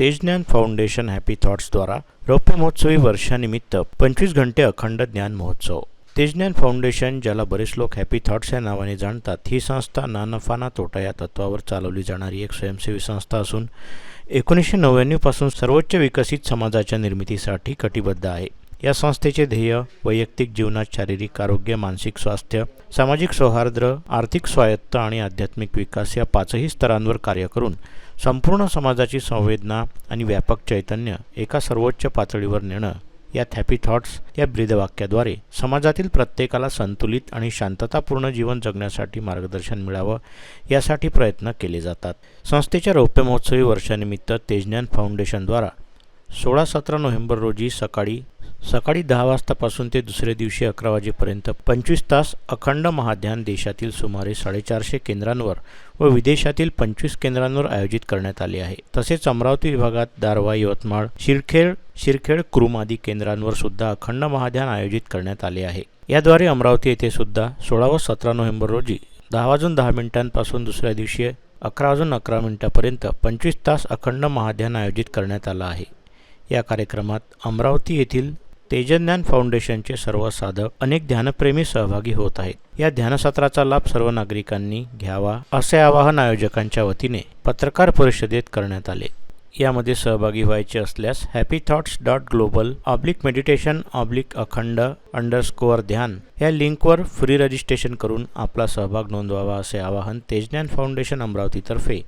Tejgyan foundation happy थॉट्सद्वारा रौप्य महोत्सवी वर्षानिमित्त 25 घंटे अखंड ज्ञान महोत्सव. तेजज्ञान फाउंडेशन, ज्याला बरेच लोक हॅपी थॉट्स या नावाने जाणतात, ही संस्था ना नफा ना तोटा या तत्वावर चालवली जाणारी एक स्वयंसेवी संस्था असून 1999 पासून सर्वोच्च विकसित समाजाच्या निर्मितीसाठी कटिबद्ध आहे. या संस्थेचे ध्येय वैयक्तिक जीवनात शारीरिक आरोग्य, मानसिक स्वास्थ्य, सामाजिक सौहार्द, आर्थिक स्वायत्ता आणि आध्यात्मिक विकास या पाचही स्तरांवर कार्य करून संपूर्ण समाजाची संवेदना आणि व्यापक चैतन्य एका सर्वोच्च पातळीवर नेणं. यात हॅपी थॉट्स या ब्रीदवाक्याद्वारे समाजातील प्रत्येकाला संतुलित आणि शांततापूर्ण जीवन जगण्यासाठी मार्गदर्शन मिळावं यासाठी प्रयत्न केले जातात. संस्थेच्या रौप्य महोत्सवी वर्षानिमित्त तेजज्ञान फाउंडेशनद्वारा 16-17 नोव्हेंबर रोजी सकाळी 10 वाजतापासून ते दुसऱ्या दिवशी 11 वाजेपर्यंत 25 तास अखंड महाध्यान देशातील सुमारे 450 केंद्रांवर व विदेशातील 25 केंद्रांवर आयोजित करण्यात आले आहे. तसेच अमरावती विभागात दारव्हा, यवतमाळ, शिरखेड, क्रुम आदी केंद्रांवर सुद्धा अखंड महाध्यान आयोजित करण्यात आले आहे. याद्वारे अमरावती येथे सुद्धा 16 व 17 नोव्हेंबर रोजी 10:10 पासून दुसऱ्या दिवशी 11:11 पर्यंत 25 तास अखंड महाध्यान आयोजित करण्यात आलं आहे. या कार्यक्रमात अमरावती येथील तेजज्ञान फाउंडेशनचे सर्व साधक, अनेक ध्यानप्रेमी सहभागी होत आहेत. या ध्यानसत्राचा लाभ सर्व नागरिकांनी घ्यावा असे आवाहन आयोजकांच्या वतीने पत्रकार परिषदेत करण्यात आले. यामध्ये सहभागी व्हायचे असल्यास happythoughts.global/meditation/अखंड_ध्यान या लिंकवर फ्री रजिस्ट्रेशन करून आपला सहभाग नोंदवावा असे आवाहन तेजज्ञान फाउंडेशन अमरावतीतर्फे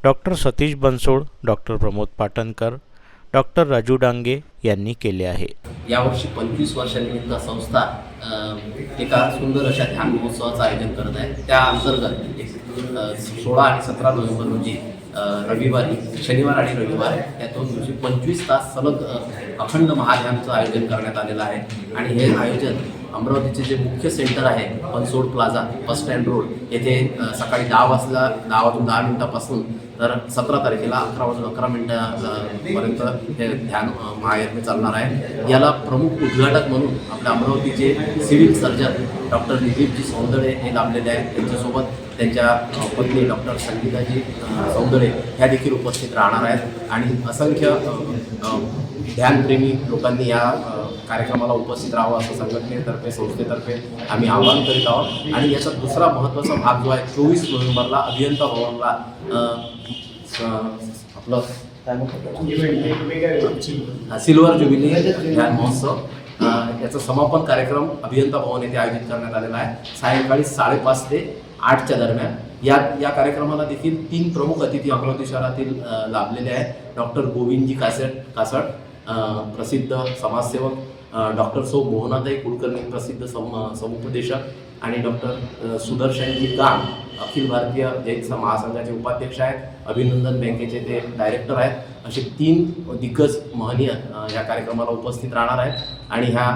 doctor Satish Bansod, doctor Pramod Patankar, doctor Raju Dange यांनी केले आहे. यावर्षी 25 वर्षानिमित्त संस्था एका सुंदर अशा ध्यान महोत्सवाचं आयोजन करत आहे. त्या अंतर्गत 16 आणि 17 नोव्हेंबर रोजी रविवारी, शनिवार आणि रविवार या 2 दिवशी 25 तास सलग अखंड महाध्यानचं आयोजन करण्यात आलेलं आहे. आणि हे आयोजन अमरावतीचे जे मुख्य सेंटर आहे Bansod plaza, bus stand road येथे सकाळी 10 वाजून 10 मिनिटापासून तर 17 तारखेला 11:11 पर्यंत हे ध्यान महायज्ञ चालणार आहे. याला प्रमुख उद्घाटक म्हणून आपल्या अमरावतीचे civil surgeon doctor Dilip ji Saundale हे लाभलेले आहेत. त्यांच्यासोबत त्यांच्या पत्नी डॉक्टर संगीताजी सौंदळे ह्या देखील उपस्थित राहणार आहेत. आणि असंख्य ध्यानप्रेमी लोकांनी या कार्यक्रमाला उपस्थित राहावं असं संघटनेतर्फे, संस्थेतर्फे आम्ही आवाहन करीत आहोत. आणि याचा दुसरा महत्त्वाचा भाग जो आहे 24 नोव्हेंबरला अभियंता भवनला आपलं सिल्वर ज्युबिली ध्यान महोत्सव याचा समापन कार्यक्रम अभियंता भवन येथे आयोजित करण्यात आलेला आहे. सायंकाळी 5:30 ते 8च्या दरम्यान. या कार्यक्रमाला देखील 3 प्रमुख अतिथी अमरावती शहरातील लाभलेले आहेत. डॉक्टर गोविंदजी कासट, प्रसिद्ध समाजसेवक, डॉक्टर सौ मोहनाताई कुलकर्णी, प्रसिद्ध समुपदेशक, आणि डॉक्टर सुदर्शनजी काम, अखिल भारतीय जैन महासंघाचे उपाध्यक्ष आहेत, अभिनंदन बँकेचे ते डायरेक्टर आहेत. असे 3 दिग्गज महनीय या कार्यक्रमाला उपस्थित राहणार आहेत. आणि ह्या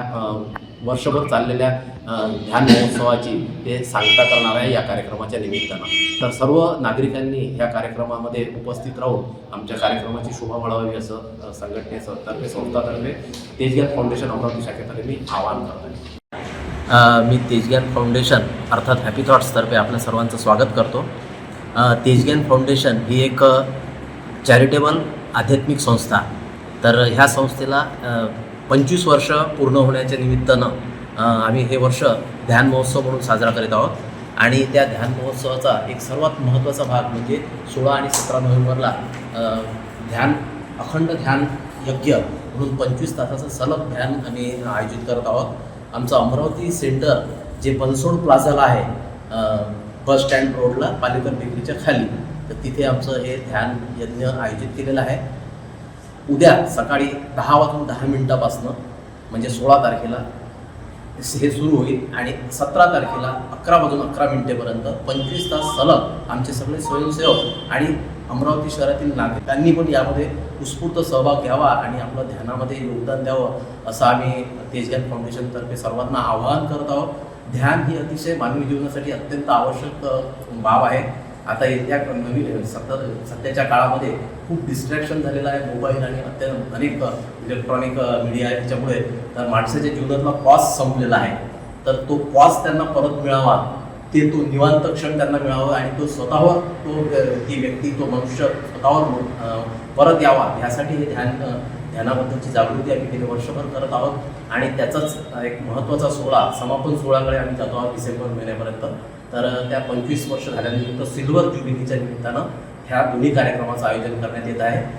वर्षभर चाललेल्या ध्यान महोत्सवाची ते सांगता करणार आहे या कार्यक्रमाच्या निमित्तानं. तर सर्व नागरिकांनी या कार्यक्रमामध्ये उपस्थित राहून आमच्या कार्यक्रमाची शोभा वाढवावी असं संघटनेतर्फे, संस्थातर्फे, तेजज्ञान फाउंडेशन अमरावती शाखेतर्फे मी आवाहन करतो आहे. मी तेजज्ञान फाउंडेशन अर्थात हॅपी थॉट्सतर्फे आपल्या सर्वांचं स्वागत करतो. तेजज्ञान फाउंडेशन ही एक चॅरिटेबल आध्यात्मिक संस्था. तर ह्या संस्थेला 25 वर्ष पूर्ण होण्याच्या निमित्तानं आम्ही हे वर्ष ध्यान महोत्सव म्हणून साजरा करीत आहोत. आणि त्या ध्यान महोत्सवाचा एक सर्वात महत्त्वाचा भाग म्हणजे 16 आणि 17 नोव्हेंबरला अखंड ध्यान यज्ञ म्हणून 25 तासाचं सलग ध्यान आम्ही आयोजित करत आहोत. आमचं अमरावती सेंटर जे बनसोड प्लाझाला आहे, बस स्टँड रोडला, पालेकर बेकरीच्या खाली, तर तिथे आमचं हे ध्यान यज्ञ आयोजित केलेलं आहे. उद्या सकाळी 10:10 म्हणजे 16 तारखेला हे सुरू होईल. आणि 17 तारखेला 11:11 पर्यंत 25 तास सलग आमचे सगळे स्वयंसेवक आणि अमरावती शहरातील नागरिकांनी पण यामध्ये उत्स्फूर्त सहभाग घ्यावा आणि आपलं ध्यानामध्ये योगदान द्यावं असं आम्ही तेजज्ञान फाउंडेशनतर्फे सर्वांना आवाहन करत आहोत. ध्यान ही अतिशय मानवी जीवनासाठी अत्यंत आवश्यक बाब आहे. आता येत्या सध्याच्या काळामध्ये खूप डिस्ट्रॅक्शन झालेलं आहे. मोबाईल आणि अनेक इलेक्ट्रॉनिक मीडिया आहे, त्याच्यामुळे तर माणसाच्या जीवनातला पॉज संपलेला आहे. तर तो पॉज त्यांना परत मिळावा ते तो निवांत क्षण त्यांना मिळावा आणि तो स्वतःवर ती व्यक्ती तो मनुष्य स्वतःवर परत यावा ह्यासाठी हे ध्यानाबद्दलची जागृती आम्ही गेले वर्षभर करत आहोत आणि त्याचाच एक महत्त्वाचा सोहळा समापन सोहळ्याकडे आम्ही जातो आहोत डिसेंबर महिन्यापर्यंत. तर त्या 25 वर्ष झाल्यानिमित्त सिल्वर ज्युबिलीच्या निमित्तानं ह्या दोन्ही कार्यक्रमाचं आयोजन करण्यात येत आहे.